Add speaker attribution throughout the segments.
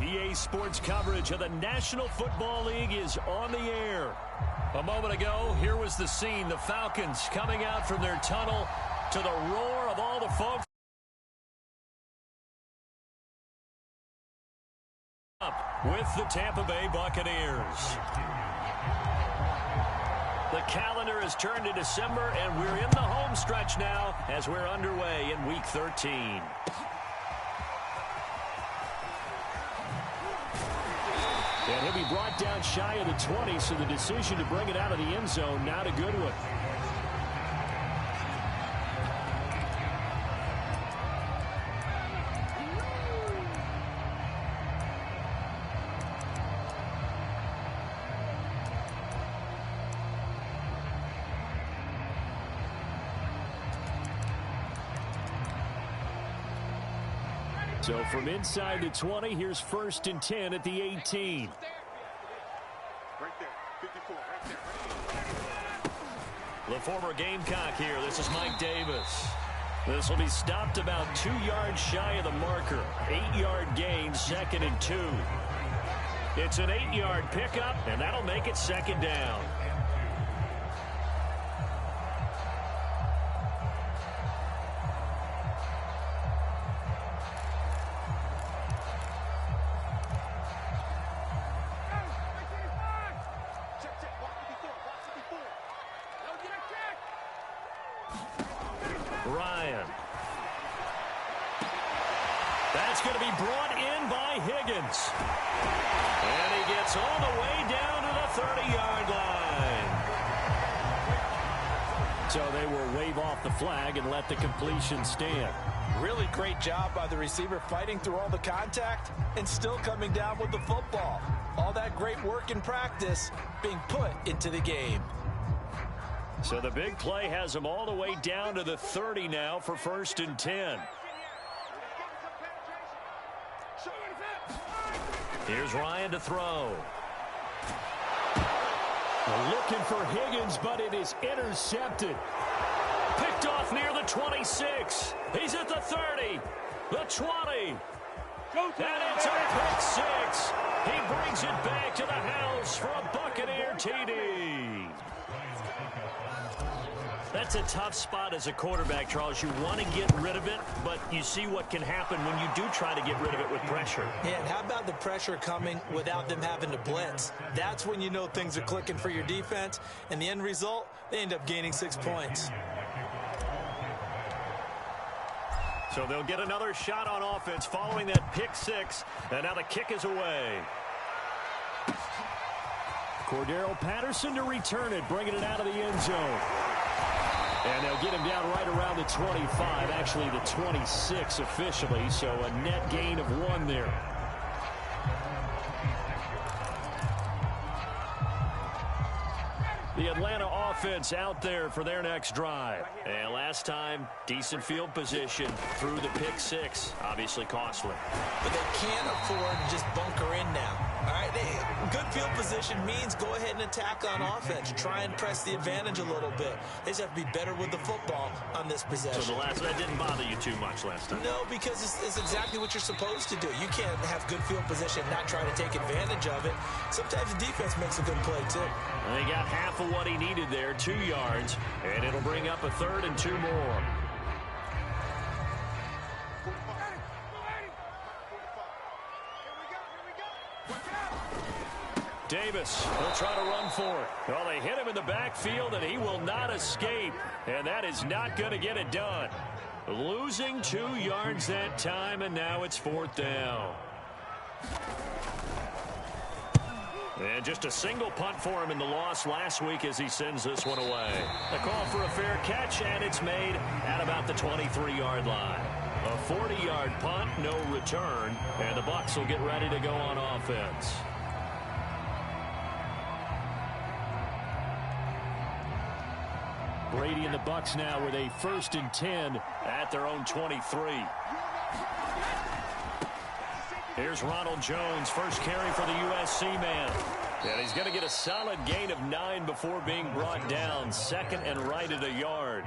Speaker 1: EA Sports coverage of the National Football League is on the air. A moment ago, here was the scene. The Falcons coming out from their tunnel to the roar of all the folks with the Tampa Bay Buccaneers. The calendar has turned to December, and we're in the home stretch now as we're underway in Week 13. And he'll be brought down shy of the 20, so the decision to bring it out of the end zone, not a good one. So from inside the 20, here's 1st and 10 at the 18.
Speaker 2: Right there, 54, right there.
Speaker 1: The former Gamecock here. This is Mike Davis. This will be stopped about 2 yards shy of the marker. 8-yard gain, 2nd and 2. It's an 8-yard pickup, and that'll make it 2nd down. Ryan. That's going to be brought in by Higgins. And he gets all the way down to the 30-yard line. So they will wave off the flag and let the completion stand.
Speaker 3: Really great job by the receiver fighting through all the contact and still coming down with the football. All that great work in practice being put into the game.
Speaker 1: So the big play has him all the way down to the 30 now for 1st and 10. Here's Ryan to throw. Looking for Higgins, but it is intercepted. Picked off near the 26. He's at the 30, the 20. And it's a pick 6. He brings it back to the house for a Buccaneer TD. That's a tough spot as a quarterback, Charles. You want to get rid of it, but you see what can happen when you do try to get rid of it with pressure.
Speaker 3: Yeah, and how about the pressure coming without them having to blitz? That's when you know things are clicking for your defense, and the end result, they end up gaining 6 points.
Speaker 1: So they'll get another shot on offense following that pick 6, and now the kick is away. Cordero Patterson to return it, bringing it out of the end zone. And they'll get him down right around the 25, actually the 26 officially, so a net gain of 1 there. The Atlanta offense out there for their next drive. And last time, decent field position through the pick 6. Obviously costly.
Speaker 3: But they can't afford to just bunker in now. All right, good field position means go ahead and attack on offense. Try and press the advantage a little bit. They just have to be better with the football on this possession.
Speaker 1: So that didn't bother you too much last time?
Speaker 3: No, because it's exactly what you're supposed to do. You can't have good field position and not try to take advantage of it. Sometimes the defense makes a good play, too.
Speaker 1: They got half of what he needed there, 2 yards, and it'll bring up a 3rd and 2 more. Davis, he'll try to run for it. Well, they hit him in the backfield, and he will not escape. And that is not going to get it done. Losing 2 yards that time, and now it's 4th down. And just a single punt for him in the loss last week as he sends this one away. A call for a fair catch, and it's made at about the 23-yard line. A 40-yard punt, no return, and the Bucs will get ready to go on offense. Brady and the Bucs now with a 1st and 10 at their own 23. Here's Ronald Jones, first carry for the USC man. And he's going to get a solid gain of 9 before being brought down. 2nd and right at a yard.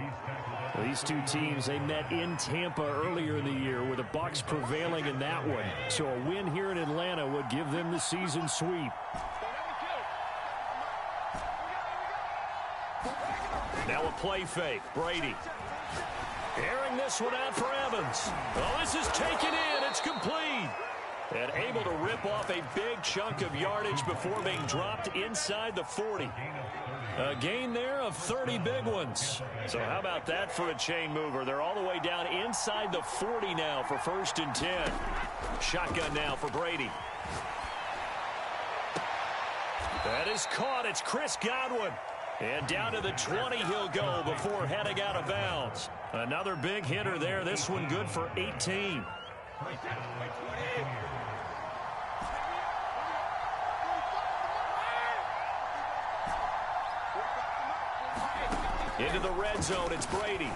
Speaker 1: These two teams, they met in Tampa earlier in the year with the Bucs prevailing in that one. So a win here in Atlanta would give them the season sweep. Now a play fake. Brady. Airing this one out for Evans. Oh, this is taken in. It's complete. And able to rip off a big chunk of yardage before being dropped inside the 40. A gain there of 30 big ones. So how about that for a chain mover? They're all the way down inside the 40 now for 1st and 10. Shotgun now for Brady. That is caught. It's Chris Godwin. And down to the 20 he'll go before heading out of bounds. Another big hitter there. This one good for 18. Into the red zone, it's Brady.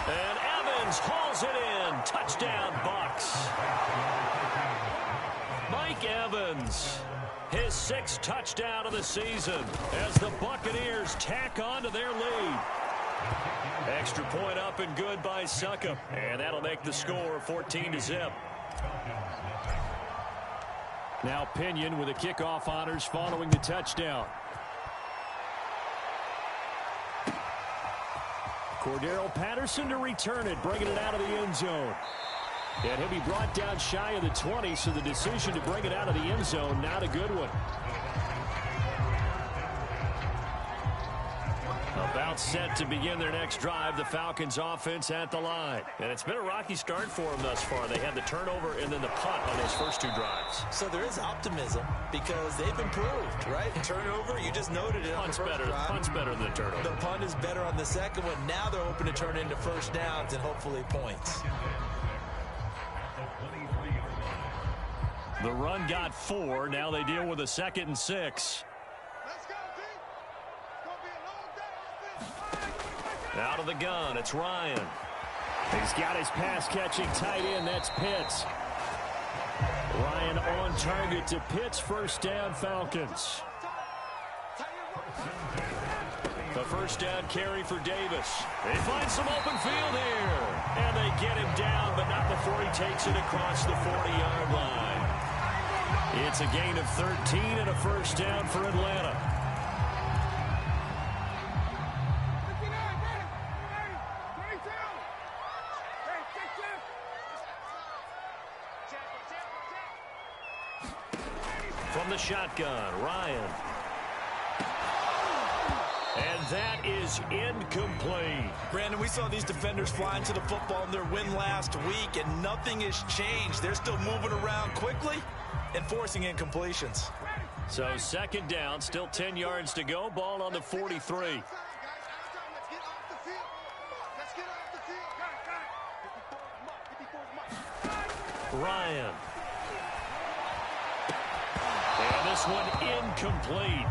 Speaker 1: And Evans hauls it in. Touchdown, Bucs. Mike Evans, his 6th touchdown of the season as the Buccaneers tack on to their lead. Extra point up and good by Succop. And that'll make the score 14-0. Now Pinion with the kickoff honors following the touchdown. Cordero Patterson to return it, bringing it out of the end zone. And he'll be brought down shy of the 20, so the decision to bring it out of the end zone, not a good one. About set to begin their next drive, the Falcons offense at the line. And it's been a rocky start for them thus far. They had the turnover and then the punt on those first 2 drives.
Speaker 3: So there is optimism because they've improved, right? Turnover, you just noted it.
Speaker 1: Punt's better than the turnover.
Speaker 3: The punt is better on the second one. Now they're hoping to turn into first downs and hopefully points.
Speaker 1: The run got 4. Now they deal with a 2nd and 6. Out of the gun, it's Ryan. He's got his pass-catching tight end. That's Pitts. Ryan on target to Pitts. First down, Falcons. The first down carry for Davis. They find some open field here. And they get him down, but not before he takes it across the 40-yard line. It's a gain of 13 and a first down for Atlanta. From the shotgun, Ryan. And that is incomplete.
Speaker 3: Brandon, we saw these defenders flying to the football in their win last week, and nothing has changed. They're still moving around quickly and forcing incompletions.
Speaker 1: So 2nd down, still 10 yards to go. Ball on the 43. Ryan. And this one incomplete.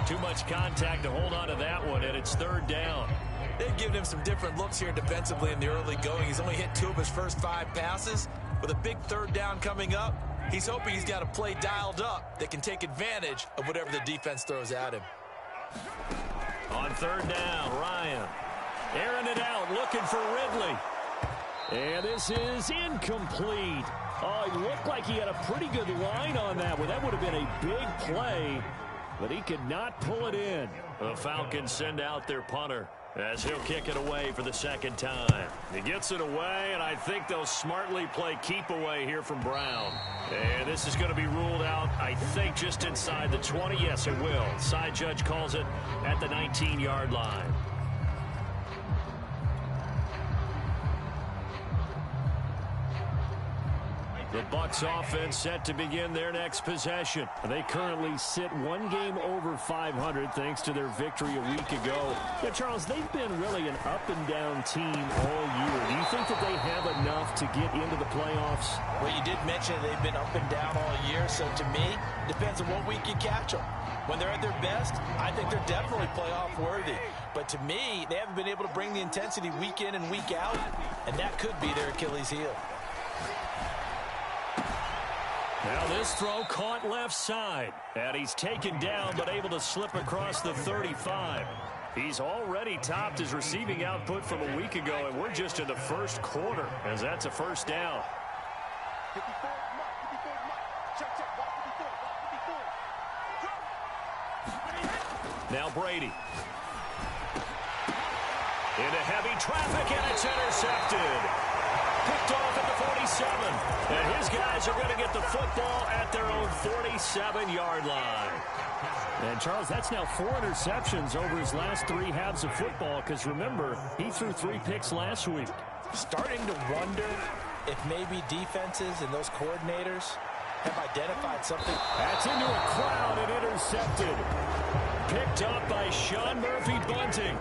Speaker 1: Too much contact to hold on to that one, and it's 3rd down.
Speaker 3: They've given him some different looks here defensively in the early going. He's only hit 2 of his first 5 passes. With a big 3rd down coming up, he's hoping he's got a play dialed up that can take advantage of whatever the defense throws at him.
Speaker 1: On 3rd down, Ryan. Airing it out, looking for Ridley. And this is incomplete. Oh, it looked like he had a pretty good line on that one. That would have been a big play, but he could not pull it in. The Falcons send out their punter as he'll kick it away for the 2nd time. He gets it away, and I think they'll smartly play keep away here from Brown. And this is going to be ruled out, I think, just inside the 20. Yes, it will. Side judge calls it at the 19-yard line. The Bucs offense set to begin their next possession. They currently sit 1 game over 500 thanks to their victory a week ago. Yeah, Charles, they've been really an up-and-down team all year. Do you think that they have enough to get into the playoffs?
Speaker 3: Well, you did mention they've been up and down all year, so to me, it depends on what week you catch them. When they're at their best, I think they're definitely playoff worthy. But to me, they haven't been able to bring the intensity week in and week out, and that could be their Achilles heel.
Speaker 1: Now this throw caught left side. And he's taken down but able to slip across the 35. He's already topped his receiving output from a week ago, and we're just in the first quarter, as that's a first down.
Speaker 2: 54, check, walk 54.
Speaker 1: Now Brady. Into heavy traffic, and it's intercepted. Picked off at the 47. And his guys are going to get the football at their own 47-yard line. And, Charles, that's now 4 interceptions over his last 3 halves of football, because, remember, he threw 3 picks last week.
Speaker 3: Starting to wonder if maybe defenses and those coordinators have identified something.
Speaker 1: That's into a crowd and intercepted. Picked up by Sean Murphy-Bunting.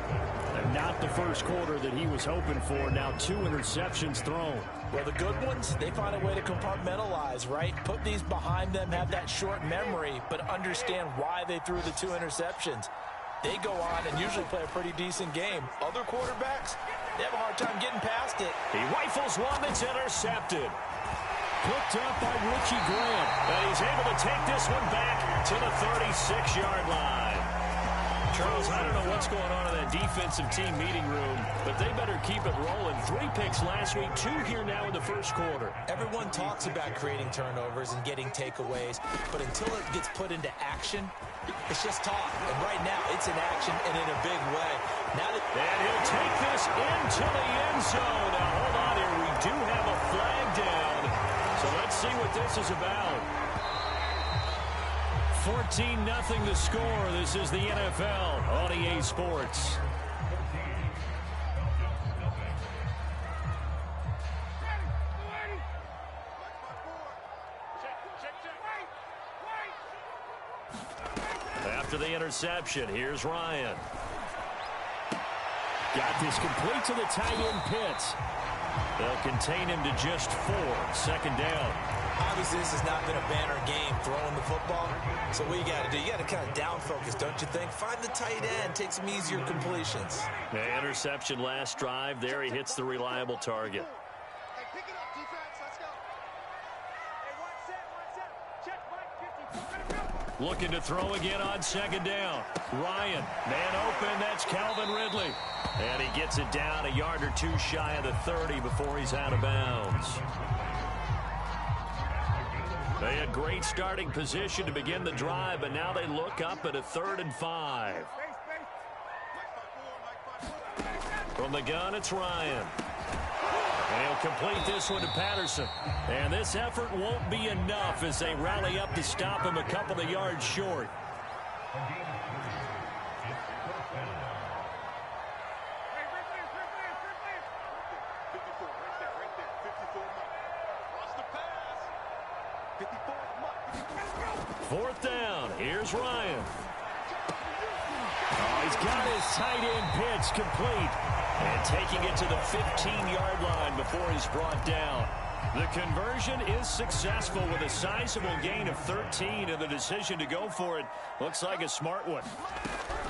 Speaker 1: And not the first quarter that he was hoping for. Now 2 interceptions thrown.
Speaker 3: Well, the good ones, they find a way to compartmentalize, right? Put these behind them, have that short memory, but understand why they threw the 2 interceptions. They go on and usually play a pretty decent game. Other quarterbacks, they have a hard time getting past it.
Speaker 1: He rifles one that's intercepted. Picked up by Richie Graham. And he's able to take this one back to the 36-yard line. Charles, I don't know what's going on in that defensive team meeting room, but they better keep it rolling. 3 picks last week, 2 here now in the first quarter.
Speaker 3: Everyone talks about creating turnovers and getting takeaways, but until it gets put into action, it's just talk. And right now, it's in action and in a big way.
Speaker 1: And he'll take this into the end zone. Now, hold on here. We do have a flag down, so let's see what this is about. 14-0 the score. This is the NFL on EA Sports. After the interception, here's Ryan. Got this complete to the tight end Pitts. They'll contain him to just 4. Second down.
Speaker 3: Obviously, this has not been a banner game throwing the football. So what you got to do, you got to kind of down focus, don't you think? Find the tight end, take some easier completions.
Speaker 1: The interception last drive. There he hits the reliable target.
Speaker 2: Hey, pick it up, defense. Let's go. Hey, one set. Check, Mike, 50.
Speaker 1: Looking to throw again on second down. Ryan, man open. That's Calvin Ridley. And he gets it down a yard or 2 shy of the 30 before he's out of bounds. They had great starting position to begin the drive, but now they look up at a 3rd and 5. From the gun, it's Ryan. And he'll complete this one to Patterson. And this effort won't be enough as they rally up to stop him a couple of yards short. Fourth down. Here's Ryan. Oh, he's got his tight end Pitts complete. And taking it to the 15-yard line before he's brought down. The conversion is successful with a sizable gain of 13, and the decision to go for it looks like a smart one.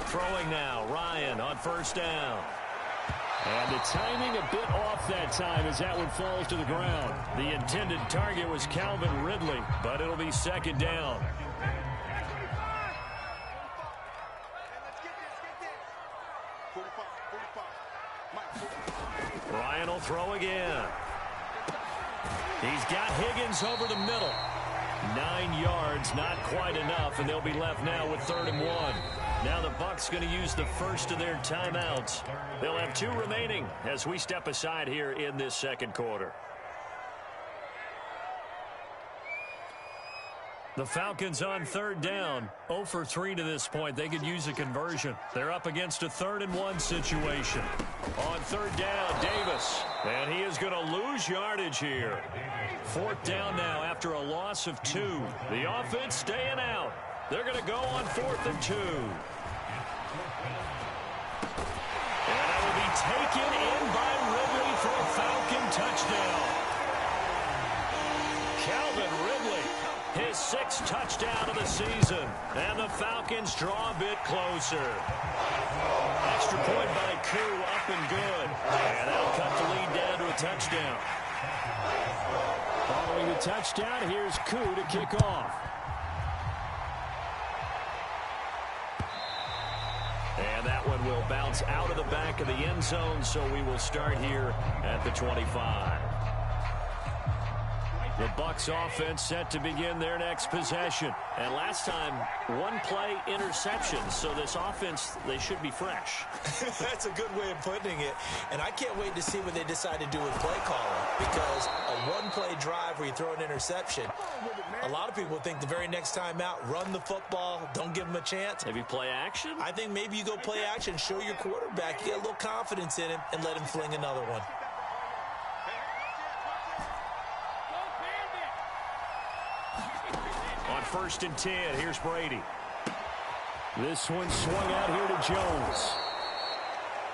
Speaker 1: Throwing now, Ryan on first down. And the timing a bit off that time as that one falls to the ground. The intended target was Calvin Ridley, but it'll be second down. Ryan will throw again. He's got Higgins over the middle. 9 yards, not quite enough, and they'll be left now with 3rd and 1. Now the Bucs going to use the first of their timeouts. They'll have 2 remaining as we step aside here in this second quarter. The Falcons on 3rd down. 0 for 3 to this point. They could use a conversion. They're up against a 3rd and 1 situation. On 3rd down, Davis. And he is going to lose yardage here. 4th down now after a loss of 2. The offense staying out. They're going to go on 4th and 2. And that will be taken in by Ridley for a Falcon touchdown. Calvin Ridley, his 6th touchdown of the season. And the Falcons draw a bit closer. Extra point by Koo, up and good. And that'll cut the lead down to a touchdown. Following the touchdown, here's Koo to kick off. And that one will bounce bounce out of the back of the end zone, so we will start here at the 25. The Bucs offense set to begin their next possession. And last time, one-play interception. So this offense, they should be fresh.
Speaker 3: That's a good way of putting it. And I can't wait to see what they decide to do with play calling. Because a one-play drive where you throw an interception, a lot of people think the very next time out, run the football, don't give them a chance.
Speaker 1: Maybe play action?
Speaker 3: I think maybe you go play action, show your quarterback, you get a little confidence in him, and let him fling another one.
Speaker 1: On 1st and 10, here's Brady. This one swung out here to Jones.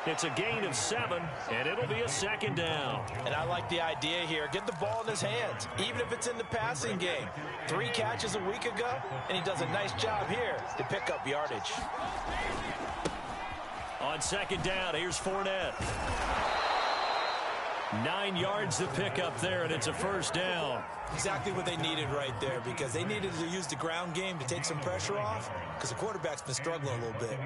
Speaker 1: It's a gain of 7, and it'll be a 2nd down.
Speaker 3: And I like the idea here. Get the ball in his hands, even if it's in the passing game. 3 catches a week ago, and he does a nice job here to pick up yardage.
Speaker 1: On 2nd down, here's Fournette. 9 yards to pick up there, and it's a 1st down.
Speaker 3: Exactly what they needed right there, because they needed to use the ground game to take some pressure off, because the quarterback's been struggling a little bit.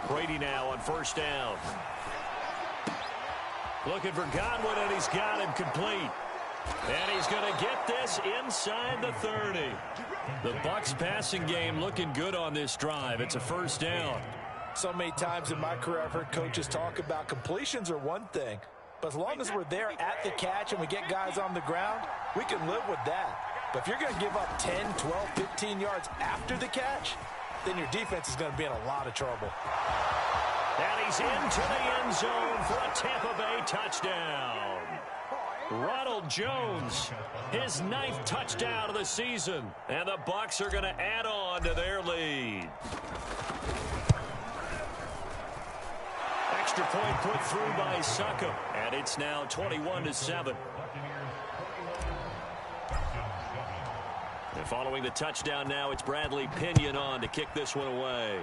Speaker 1: Brady now on 1st down. Looking for Godwin, and he's got him complete. And he's going to get this inside the 30. The Bucs passing game looking good on this drive. It's a 1st down.
Speaker 3: So many times in my career I've heard coaches talk about completions are one thing, but as long as we're there at the catch and we get guys on the ground, we can live with that. But if you're going to give up 10, 12, 15 yards after the catch, then your defense is going to be in a lot of trouble.
Speaker 1: And he's into the end zone for a Tampa Bay touchdown. Ronald Jones, his 9th touchdown of the season, and the Bucs are going to add on to their lead. Extra point put through by Succop, and it's now 21-7. And following the touchdown now, it's Bradley Pinion on to kick this one away.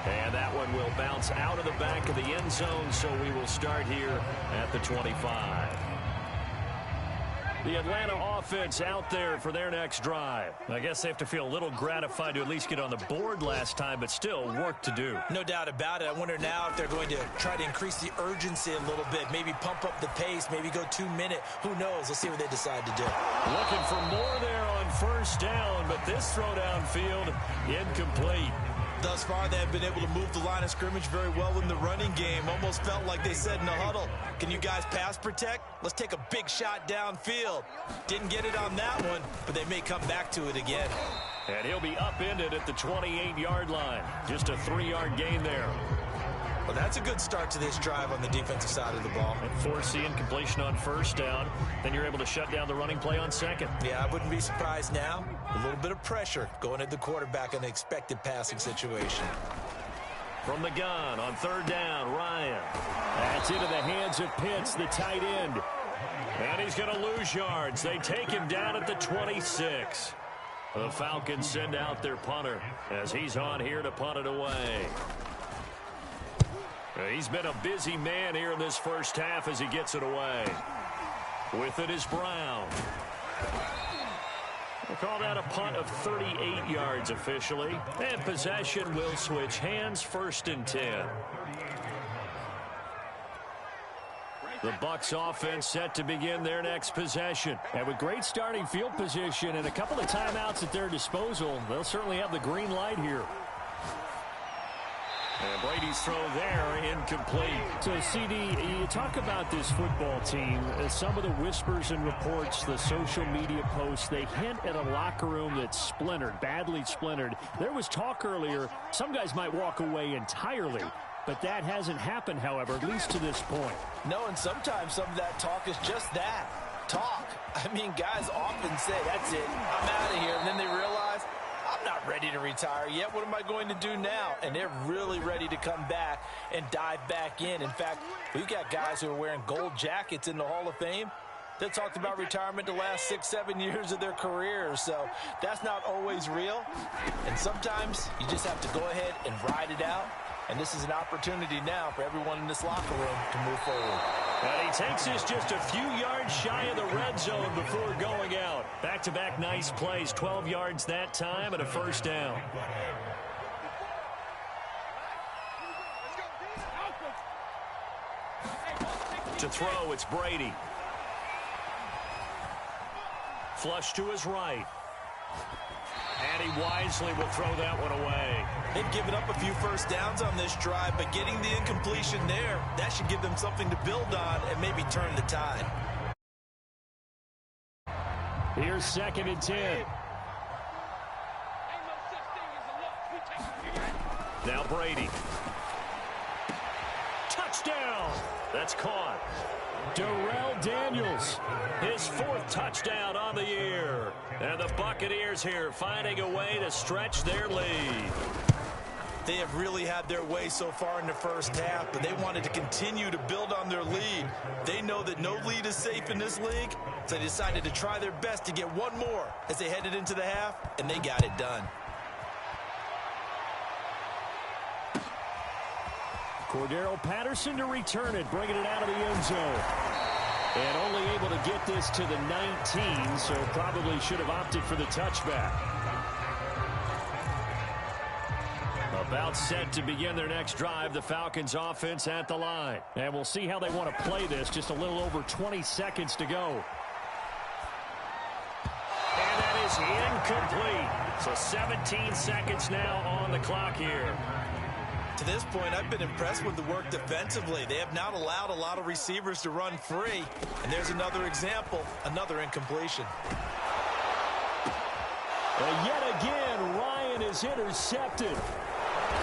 Speaker 1: And that one will bounce out of the back of the end zone, so we will start here at the 25. The Atlanta offense out there for their next drive. I guess they have to feel a little gratified to at least get on the board last time, but still work to do.
Speaker 3: No doubt about it. I wonder now if they're going to try to increase the urgency a little bit, maybe pump up the pace, maybe go 2-minute. Who knows? Let's see what they decide to do.
Speaker 1: Looking for more there on 1st down, but this throw downfield incomplete.
Speaker 3: Thus far, they have been able to move the line of scrimmage very well in the running game. Almost felt like they said in the huddle, can you guys pass protect? Let's take a big shot downfield. Didn't get it on that one, but they may come back to it again.
Speaker 1: And he'll be upended at the 28-yard line. Just a 3-yard gain there.
Speaker 3: Well, that's a good start to this drive on the defensive side of the ball.
Speaker 1: And forcing completion on 1st down. Then you're able to shut down the running play on 2nd.
Speaker 3: Yeah, I wouldn't be surprised now. A little bit of pressure going at the quarterback in an expected passing situation.
Speaker 1: From the gun on 3rd down, Ryan. That's into the hands of Pitts, the tight end. And he's going to lose yards. They take him down at the 26. The Falcons send out their punter as he's on here to punt it away. He's been a busy man here in this 1st half as he gets it away. With it is Brown. We'll call that a punt of 38 yards officially. And possession will switch hands, 1st and 10. The Bucs offense set to begin their next possession. And with great starting field position and a couple of timeouts at their disposal, they'll certainly have the green light here. And Brady's throw there, incomplete.
Speaker 4: So, CD, you talk about this football team. Some of the whispers and reports, the social media posts, they hint at a locker room that's splintered, badly splintered. There was talk earlier, some guys might walk away entirely. But that hasn't happened, however, at least to this point.
Speaker 3: No, and sometimes some of that talk is just that, talk. I mean, guys often say, that's it, I'm out of here. And then they realize, I'm not ready to retire yet. What am I going to do now? And they're really ready to come back and dive back in. In fact, we've got guys who are wearing gold jackets in the Hall of Fame that talked about retirement the last 6, 7 years of their careers. So that's not always real. And sometimes you just have to go ahead and ride it out And this is an opportunity now for everyone in this locker room to move forward.
Speaker 1: And he takes this just a few yards shy of the red zone before going out. Back-to-back nice plays, 12 yards that time and a first down. To throw, it's Brady. Flush to his right. And he wisely will throw that one away.
Speaker 3: They've given up a few first downs on this drive, but getting the incompletion there, that should give them something to build on and maybe turn the tide.
Speaker 4: Here's 2nd and 10.
Speaker 1: Now Brady. Touchdown! That's caught.
Speaker 4: Darrell Daniels.
Speaker 1: His 4th touchdown on the year. And the Buccaneers here finding a way to stretch their lead.
Speaker 3: They have really had their way so far in the first half, but they wanted to continue to build on their lead. They know that no lead is safe in this league, so they decided to try their best to get one more as they headed into the half, and they got it done.
Speaker 4: Cordero Patterson to return it, bringing it out of the end zone. And only able to get this to the 19, so probably should have opted for the touchback. About set to begin their next drive, the Falcons offense at the line. And we'll see how they want to play this. Just a little over 20 seconds to go.
Speaker 1: And that is incomplete. So 17 seconds now on the clock here.
Speaker 3: To this point, I've been impressed with the work defensively. They have not allowed a lot of receivers to run free. And there's another example, another incompletion.
Speaker 4: And yet again, Ryan is intercepted.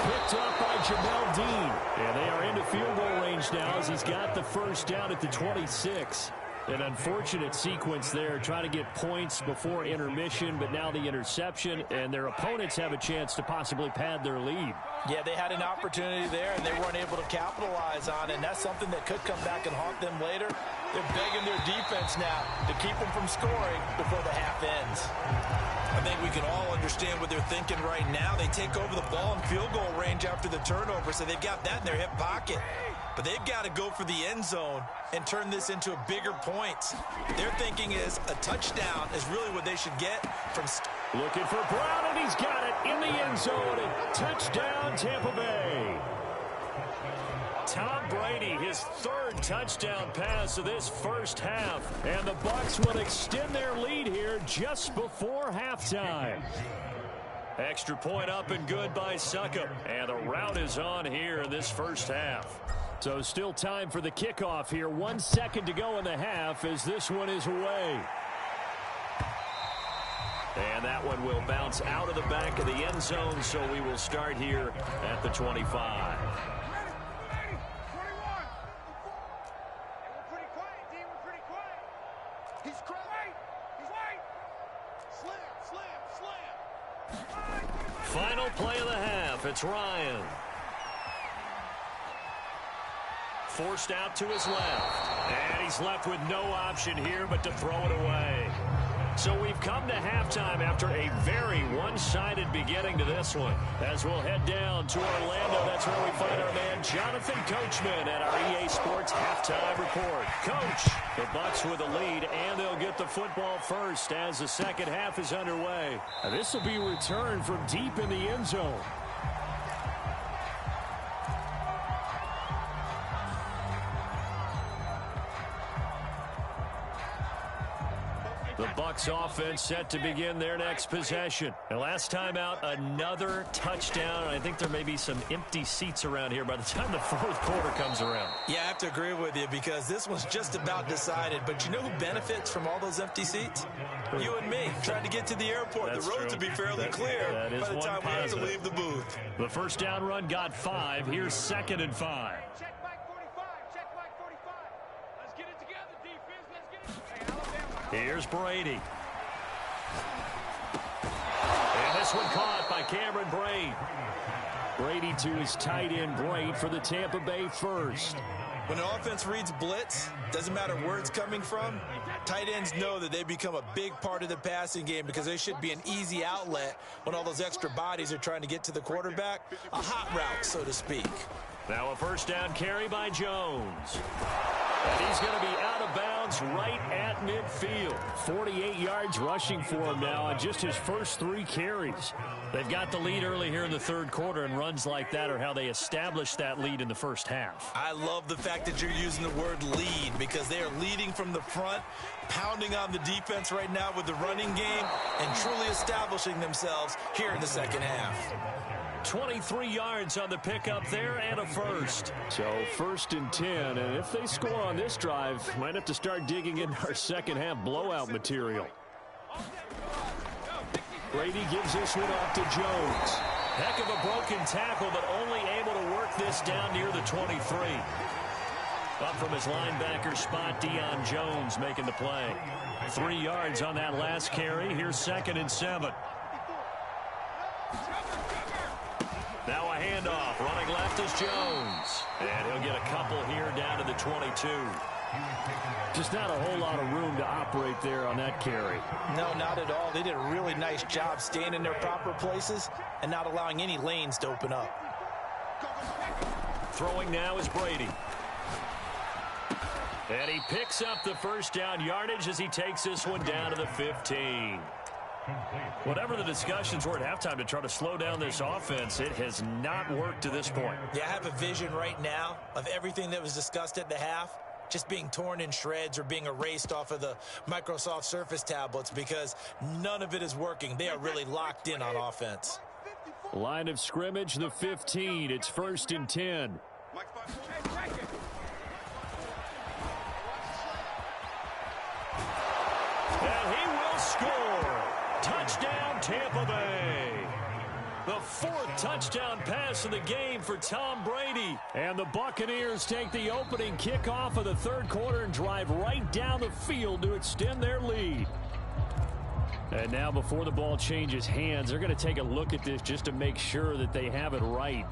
Speaker 4: Picked up by Jamel Dean. And they are into field goal range now as he's got the first down at the 26. An unfortunate sequence there, trying to get points before intermission, but now the interception, and their opponents have a chance to possibly pad their lead.
Speaker 3: Yeah, they had an opportunity there, and they weren't able to capitalize on it, and that's something that could come back and haunt them later. They're begging their defense now to keep them from scoring before the half ends. I think we can all understand what they're thinking right now. They take over the ball in field goal range after the turnover, so they've got that in their hip pocket. But they've got to go for the end zone and turn this into a bigger point. Their thinking is a touchdown is really what they should get from.
Speaker 4: Looking for Brown, and he's got it in the end zone. And touchdown, Tampa Bay.
Speaker 1: Tom Brady, his 3rd touchdown pass of this first half.
Speaker 4: And the Bucs will extend their lead here just before halftime.
Speaker 1: Extra point up and good by Succop. And the route is on here in this first half.
Speaker 4: So still time for the kickoff here. 1 second to go in the half as this one is away.
Speaker 1: And that one will bounce out of the back of the end zone, so we will start here at the 25. Final play of the half. It's Ryan. Forced out to his left. And he's left with no option here but to throw it away. So we've come to halftime after a very one-sided beginning to this one. As we'll head down to Orlando, that's where we find our man Jonathan Coachman at our EA Sports Halftime Report. Coach, the Bucs with the lead, and they'll get the football first as the second half is underway.
Speaker 4: This will be returned from deep in the end zone. The Bucs offense set to begin their next possession. And last time out, another touchdown. I think there may be some empty seats around here by the time the 4th quarter comes around.
Speaker 3: Yeah, I have to agree with you because this one's just about decided. But you know who benefits from all those empty seats? You and me, trying to get to the airport.
Speaker 1: That's
Speaker 3: the roads will be fairly clear by the time we have to leave the booth.
Speaker 4: The first down run got 5. Here's 2nd and 5.
Speaker 2: Check Mike 45. Check Mike 45. Let's get it together, defense. Let's get it. Hey, Alabama.
Speaker 1: Here's Brady. And this one caught by Cameron Braid.
Speaker 4: Brady to his tight end, Braid, for the Tampa Bay first.
Speaker 3: When an offense reads blitz, doesn't matter where it's coming from, Tight ends know that they become a big part of the passing game because they should be an easy outlet when all those extra bodies are trying to get to the quarterback. A hot route, so to speak.
Speaker 1: Now a first down carry by Jones. And he's going to be out of bounds right at midfield. 48 yards rushing for him now on just his first 3 carries. They've got the lead early here in the third quarter, and runs like that are how they established that lead in the first half.
Speaker 3: I love the fact that you're using the word lead because they are leading from the front, pounding on the defense right now with the running game, and truly establishing themselves here in the second half.
Speaker 1: 23 yards on the pickup there and a first.
Speaker 4: So 1st and 10, and if they score on this drive, might have to start digging into our second half blowout material. Brady gives this one off to Jones.
Speaker 1: Heck of a broken tackle, but only able to work this down near the 23. Up from his linebacker spot, Deion Jones making the play. 3 yards on that last carry. Here's 2nd and 7. Now a handoff. Running left is Jones. And he'll get a couple here down to the 22.
Speaker 4: Just not a whole lot of room to operate there on that carry.
Speaker 3: No, not at all. They did a really nice job staying in their proper places and not allowing any lanes to open up.
Speaker 1: Throwing now is Brady. And he picks up the first down yardage as he takes this one down to the 15. Whatever the discussions were at halftime to try to slow down this offense, it has not worked to this point.
Speaker 3: Yeah, I have a vision right now of everything that was discussed at the half just being torn in shreds or being erased off of the Microsoft Surface tablets because none of it is working. They are really locked in on offense.
Speaker 4: Line of scrimmage, the 15. It's 1st and 10.
Speaker 1: And he will score. Touchdown, Tampa Bay. The 4th touchdown pass of the game for Tom Brady.
Speaker 4: And the Buccaneers take the opening kickoff of the third quarter and drive right down the field to extend their lead. And now before the ball changes hands, they're going to take a look at this just to make sure that they have it right.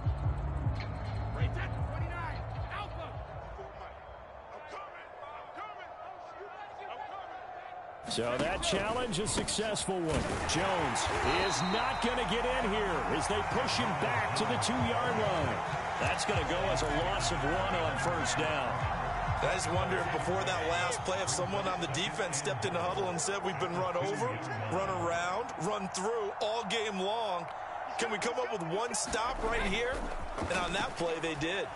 Speaker 4: So that challenge, a successful one. Jones is not going to get in here as they push him back to the 2-yard line.
Speaker 1: That's going to go as a loss of 1 on first down.
Speaker 3: I just wonder if before that last play, if someone on the defense stepped in the huddle and said, we've been run over, run around, run through all game long. Can we come up with one stop right here? And on that play, they did.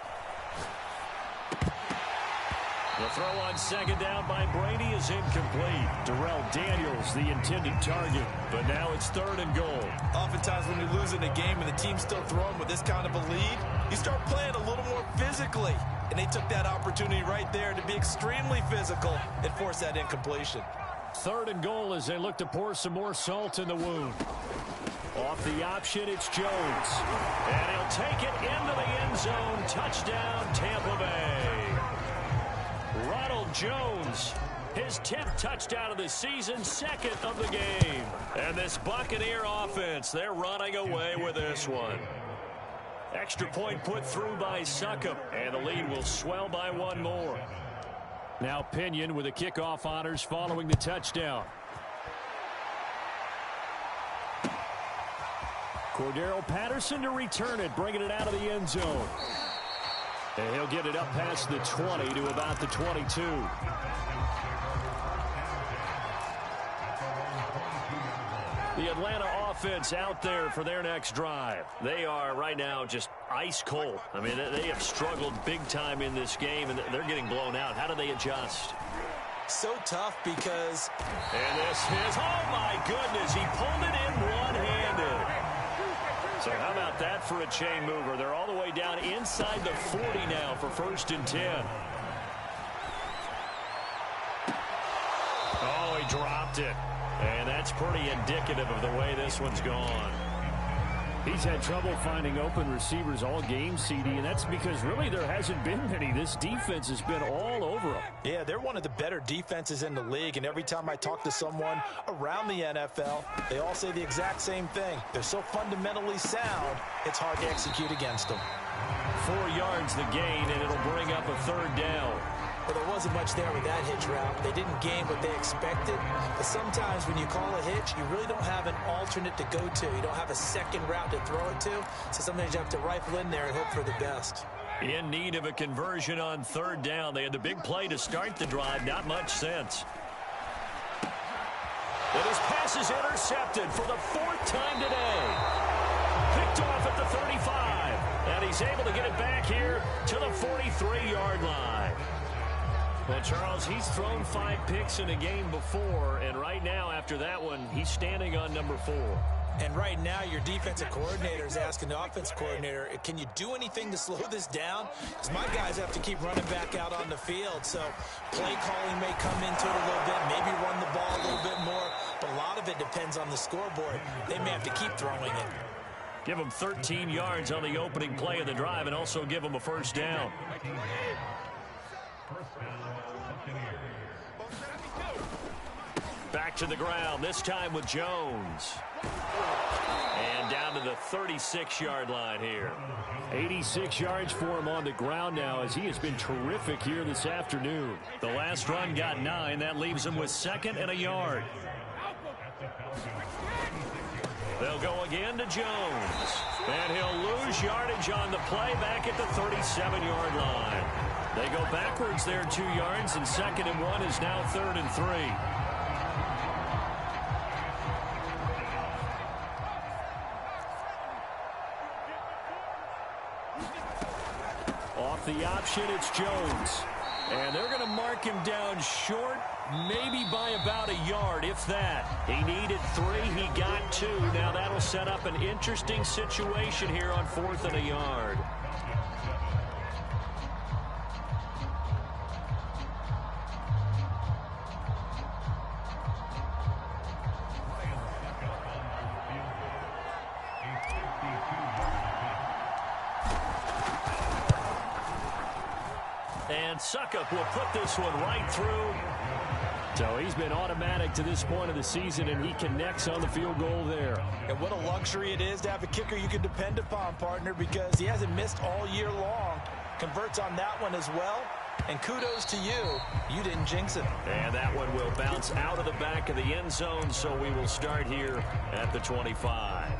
Speaker 1: The throw on 2nd down by Brady is incomplete.
Speaker 4: Darrell Daniels, the intended target, but now it's 3rd and goal.
Speaker 3: Oftentimes when you lose in a game and the team's still throwing with this kind of a lead, you start playing a little more physically. And they took that opportunity right there to be extremely physical and force that incompletion.
Speaker 4: 3rd and goal as they look to pour some more salt in the wound. Off the option, it's Jones.
Speaker 1: And he'll take it into the end zone. Touchdown, Tampa Bay. Ronald Jones, his 10th touchdown of the season, 2nd of the game. And this Buccaneer offense, they're running away with this one. Extra point put through by Succop, and the lead will swell by 1 more.
Speaker 4: Now Pinion with the kickoff honors following the touchdown. Cordero Patterson to return it, bringing it out of the end zone. And he'll get it up past the 20 to about the 22.
Speaker 1: The Atlanta offense out there for their next drive. They are right now just ice cold. I mean, they have struggled big time in this game, and they're getting blown out. How do they adjust?
Speaker 3: So tough because...
Speaker 1: And this is, oh my goodness, he pulled it in one-handed. So how about that for a chain mover? They're all the way down inside the 40 now for 1st and 10. Oh, he dropped it. And that's pretty indicative of the way this one's gone.
Speaker 4: He's had trouble finding open receivers all game, CD, and that's because really there hasn't been many. This defense has been all over them.
Speaker 3: Yeah, they're one of the better defenses in the league, and every time I talk to someone around the NFL, they all say the exact same thing. They're so fundamentally sound, it's hard to execute against them.
Speaker 1: 4 yards the gain, and it'll bring up a 3rd down.
Speaker 3: Well, there wasn't much there with that hitch route. They didn't gain what they expected. But sometimes when you call a hitch, you really don't have an alternate to go to. You don't have a second route to throw it to. So sometimes you have to rifle in there and hope for the best.
Speaker 1: In need of a conversion on third down. They had the big play to start the drive. Not much sense. And his pass is intercepted for the 4th time today. Picked off at the 35. And he's able to get it back here to the 43-yard line. Well, Charles, he's thrown 5 picks in a game before, and right now, after that one, he's standing on number 4.
Speaker 3: And right now, your defensive coordinator is asking the offense coordinator, can you do anything to slow this down? Because my guys have to keep running back out on the field. So play calling may come into it a little bit, maybe run the ball a little bit more. But a lot of it depends on the scoreboard. They may have to keep throwing it.
Speaker 1: Give them 13 yards on the opening play of the drive and also give them a first down. Back to the ground, this time with Jones. And down to the 36-yard line here.
Speaker 4: 86 yards for him on the ground now as he has been terrific here this afternoon.
Speaker 1: The last run got 9. That leaves him with 2nd and a yard. They'll go again to Jones. And he'll lose yardage on the play back at the 37-yard line. They go backwards there 2 yards, and 2nd and 1 is now 3rd and 3. Off the option, it's Jones. And they're going to mark him down short, maybe by about a yard, if that. He needed 3, he got 2. Now that'll set up an interesting situation here on 4th and a yard. And Suckup will put this one right through.
Speaker 4: So he's been automatic to this point of the season, and he connects on the field goal there.
Speaker 3: And what a luxury it is to have a kicker you can depend upon, partner, because he hasn't missed all year long. Converts on that one as well. And kudos to you. You didn't jinx it.
Speaker 1: And that one will bounce out of the back of the end zone, so we will start here at the 25.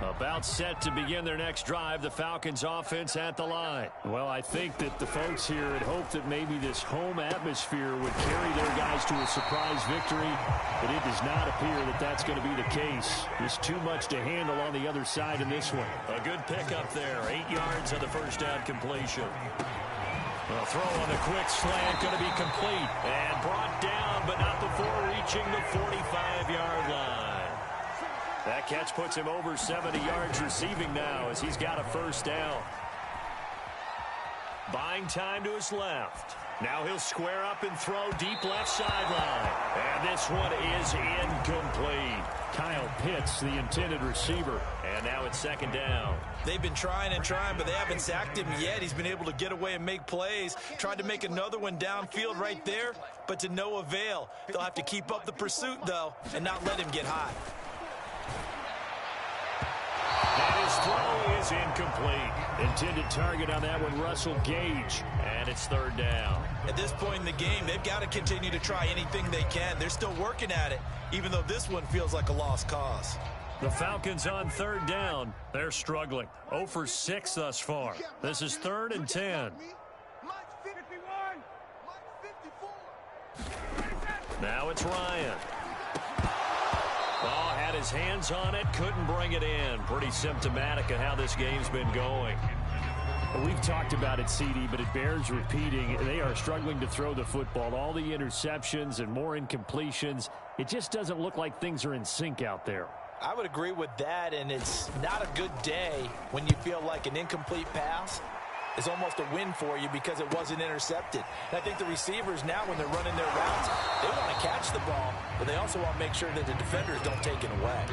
Speaker 1: About set to begin their next drive, the Falcons offense at the line.
Speaker 4: Well, I think that the folks here had hoped that maybe this home atmosphere would carry their guys to a surprise victory, but it does not appear that that's going to be the case. There's too much to handle on the other side in this one.
Speaker 1: A good pickup there, 8 yards on the first down completion. A throw on the quick slant, going to be complete and brought down, but not before reaching the 45-yard line. That catch puts him over 70 yards receiving now as he's got a first down. Buying time to his left. Now he'll square up and throw deep left sideline. And this one is incomplete.
Speaker 4: Kyle Pitts, the intended receiver.
Speaker 1: And now it's 2nd down.
Speaker 3: They've been trying and trying, but they haven't sacked him yet. He's been able to get away and make plays. Tried to make another one downfield right there, but to no avail. They'll have to keep up the pursuit, though, and not let him get hot.
Speaker 1: And his throw is incomplete.
Speaker 4: Intended target on that one, Russell Gage.
Speaker 1: And it's 3rd down.
Speaker 3: At this point in the game, they've got to continue to try anything they can. They're still working at it, even though this one feels like a lost cause.
Speaker 1: The Falcons on 3rd down. They're struggling. 0 for 6 thus far. This is 3rd and 10. Now it's Ryan. Oh, had his hands on it, couldn't bring it in. Pretty symptomatic of how this game's been going.
Speaker 4: We've talked about it, CD, but it bears repeating. They are struggling to throw the football. All the interceptions and more incompletions. It just doesn't look like things are in sync out there.
Speaker 3: I would agree with that, and it's not a good day when you feel like an incomplete pass is almost a win for you because it wasn't intercepted. And I think the receivers now, when they're running their routes, they want to catch the ball, but they also want to make sure that the defenders don't take it away.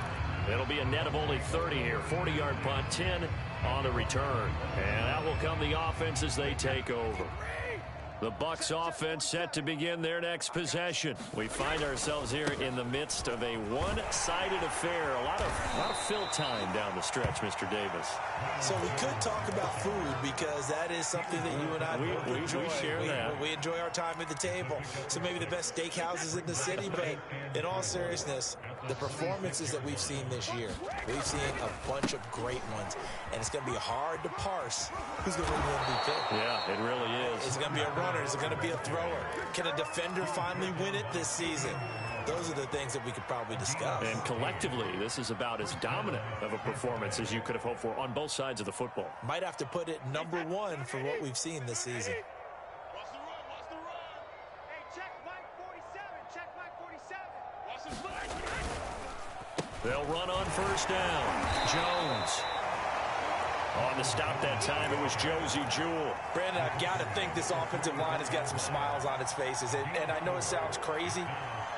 Speaker 1: It'll be a net of only 30 here. 40-yard punt, 10 on the return. And out will come the offense as they take over.
Speaker 4: The Bucs offense set to begin their next possession. We find ourselves here in the midst of a one-sided affair. A lot of fill time down the stretch, Mr. Davis.
Speaker 3: So we could talk about food because that is something that you and I both enjoy.
Speaker 4: We share that.
Speaker 3: We enjoy our time at the table. So maybe the best steakhouses in the city, but in all seriousness, the performances that we've seen this year, we've seen a bunch of great ones, and it's going to be hard to parse who's going to win the MVP.
Speaker 4: Yeah, it really is.
Speaker 3: Is it going to be a runner? Is it going to be a thrower? Can a defender finally win it this season? Those are the things that we could probably discuss.
Speaker 4: And collectively, this is about as dominant of a performance as you could have hoped for on both sides of the football.
Speaker 3: Might have to put it number one for what we've seen this season.
Speaker 2: Watch the run, watch the run. Hey, check Mike 47, check Mike 47. Watch his leg.
Speaker 4: They'll run on first down. Jones. On the stop that time, it was Josie Jewell.
Speaker 3: Brandon, I've got to think this offensive line has got some smiles on its faces. And I know it sounds crazy,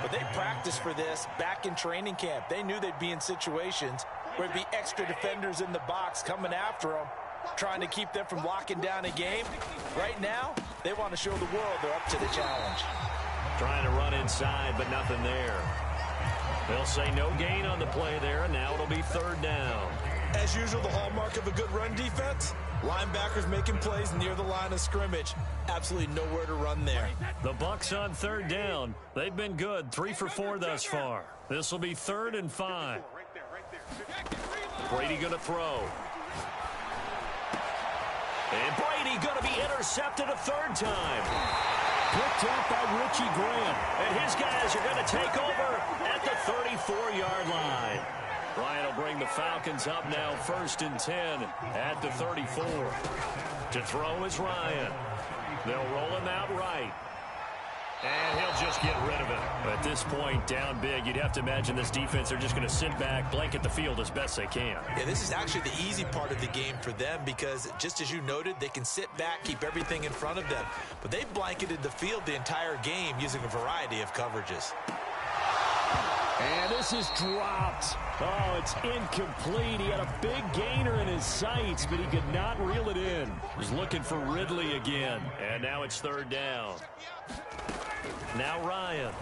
Speaker 3: but they practiced for this back in training camp. They knew they'd be in situations where it'd be extra defenders in the box coming after them, trying to keep them from locking down a game. Right now, they want to show the world they're up to the challenge.
Speaker 4: Trying to run inside, but nothing there. They'll say no gain on the play there, and now it'll be third down.
Speaker 3: As usual, the hallmark of a good run defense, linebackers making plays near the line of scrimmage. Absolutely nowhere to run there.
Speaker 4: The Bucs on third down. They've been good, 3 for 4 thus far. This will be 3rd and 5. Brady going to throw. And Brady going to be intercepted a third time. Picked up by Richie Graham. And his guys are going to take over at the 34-yard line. Ryan will bring the Falcons up now 1st and 10 at the 34. To throw is Ryan. They'll roll him out right. And he'll just get rid of it. At this point, down big, you'd have to imagine this defense are just going to sit back, blanket the field as best they can.
Speaker 3: Yeah, this is actually the easy part of the game for them because, just as you noted, they can sit back, keep everything in front of them. But they've blanketed the field the entire game using a variety of coverages.
Speaker 4: And this is dropped. Oh, it's incomplete. He had a big gainer in his sights, but he could not reel it in. He's looking for Ridley again. And now it's third down. Now Ryan.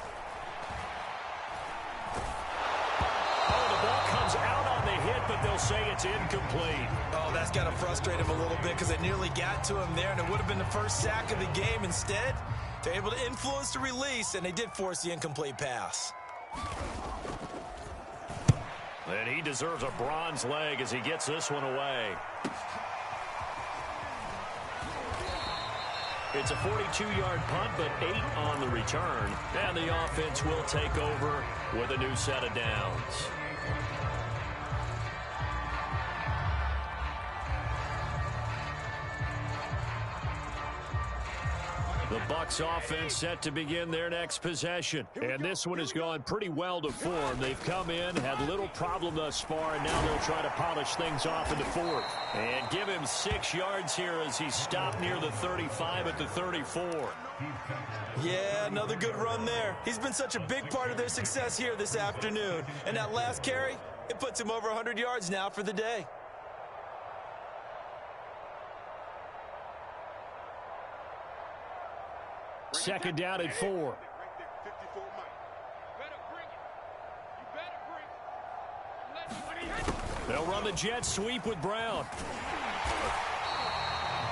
Speaker 4: Oh, the ball comes out on the hit, but they'll say it's incomplete.
Speaker 3: Oh, that's got to frustrate him a little bit because they nearly got to him there, and it would have been the first sack of the game. Instead, they're able to influence the release, and they did force the incomplete pass.
Speaker 4: And he deserves a bronze leg as he gets this one away. It's a 42-yard punt, but 8 on the return. And the offense will take over with a new set of downs. The Bucs offense set to begin their next possession. And this one has gone pretty well to form. They've come in, had little problem thus far, and now they'll try to polish things off in the 4th. And give him 6 yards here as he stopped near the 35 at the 34.
Speaker 3: Yeah, another good run there. He's been such a big part of their success here this afternoon. And that last carry, it puts him over 100 yards now for the day.
Speaker 4: Second down at 4. They'll run the jet sweep with Brown.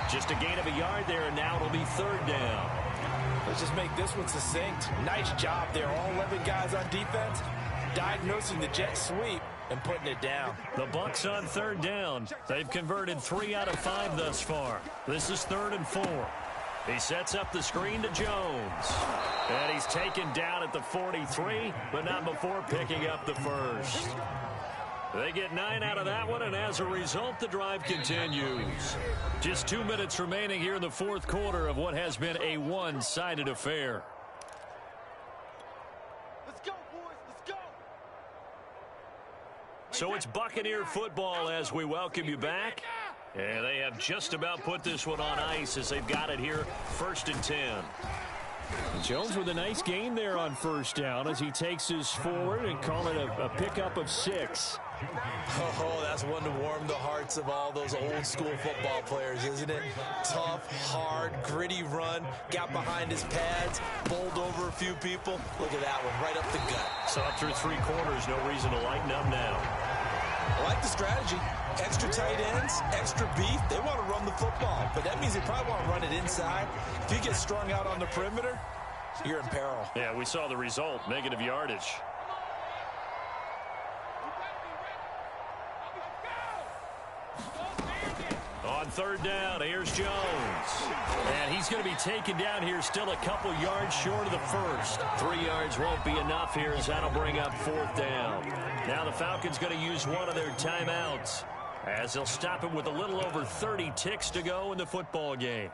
Speaker 4: Just a gain of a yard there, and now it'll be third down.
Speaker 3: Let's just make this one succinct. Nice job there. All 11 guys on defense diagnosing the jet sweep and putting it down.
Speaker 4: The Bucs on third down. They've converted 3 out of 5 thus far. This is 3rd and 4. He sets up the screen to Jones. And he's taken down at the 43, but not before picking up the first. They get 9 out of that one, and as a result, the drive continues. Just 2 minutes remaining here in the 4th quarter of what has been a one-sided affair.
Speaker 2: Let's go, boys. Let's go.
Speaker 4: So it's Buccaneer football as we welcome you back. And they have just about put this one on ice as they've got it here, 1st and 10. Jones with a nice gain there on first down as he takes his forward and call it a pickup of 6.
Speaker 3: Oh, that's one to warm the hearts of all those old school football players, isn't it? Tough, hard, gritty run, got behind his pads, bowled over a few people. Look at that one, right up the gut.
Speaker 4: So up through 3 quarters, no reason to lighten up now.
Speaker 3: I like the strategy. Extra tight ends, extra beef. They want to run the football, but that means they probably want to run it inside. If you get strung out on the perimeter, you're in peril.
Speaker 4: Yeah, we saw the result, negative yardage. On 3rd down, here's Jones. And he's going to be taken down here still a couple yards short of the first. 3 yards won't be enough here as that'll bring up 4th down. Now the Falcons going to use one of their timeouts as they'll stop it with a little over 30 ticks to go in the football game.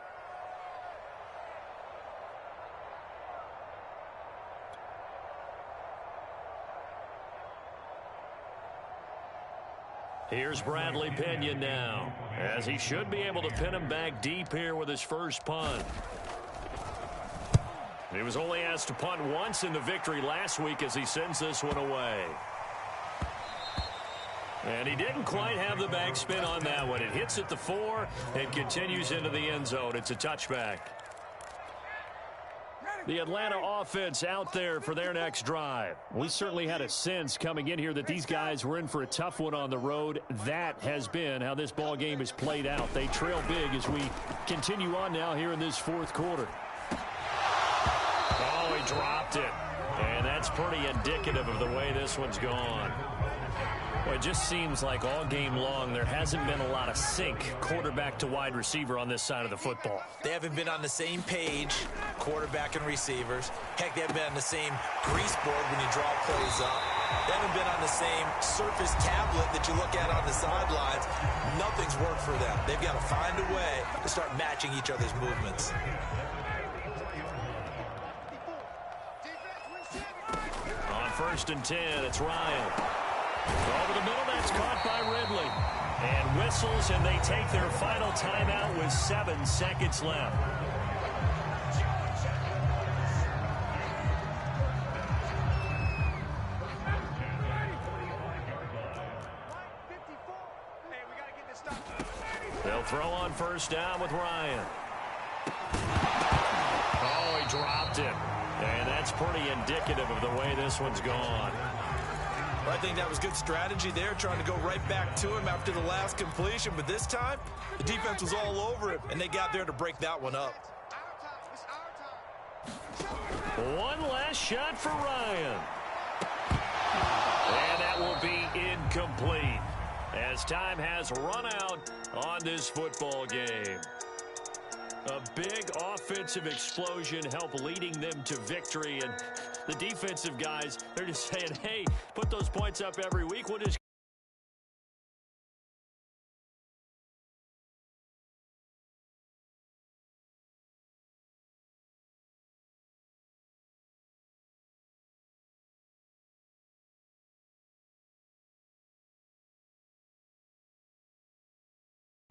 Speaker 4: Here's Bradley Pinion now, as he should be able to pin him back deep here with his first punt. He was only asked to punt once in the victory last week as he sends this one away. And he didn't quite have the backspin on that one. It hits at the 4 and continues into the end zone. It's a touchback. The Atlanta offense out there for their next drive. We certainly had a sense coming in here that these guys were in for a tough one on the road. That has been how this ball game has played out. They trail big as we continue on now here in this 4th quarter. Oh, he dropped it. And that's pretty indicative of the way this one's gone. Well, it just seems like all game long there hasn't been a lot of sync quarterback to wide receiver on this side of the football.
Speaker 3: They haven't been on the same page, quarterback and receivers. Heck, they haven't been on the same grease board when you draw plays up. They haven't been on the same Surface tablet that you look at on the sidelines. Nothing's worked for them. They've got to find a way to start matching each other's movements.
Speaker 4: On 1st and 10, it's Ryan. Over the middle, that's caught by Ridley. And whistles, and they take their final timeout with 7 seconds left. They'll throw on 1st down with Ryan. Oh, he dropped it. And that's pretty indicative of the way this one's gone.
Speaker 3: Well, I think that was good strategy there, trying to go right back to him after the last completion. But this time, the defense was all over it, and they got there to break that one up.
Speaker 4: One last shot for Ryan. And that will be incomplete as time has run out on this football game. A big offensive explosion helped leading them to victory, and the defensive guys, they're just saying, hey, put those points up every week. We'll just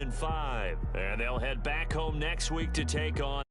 Speaker 4: and 5. And they'll head back home next week to take on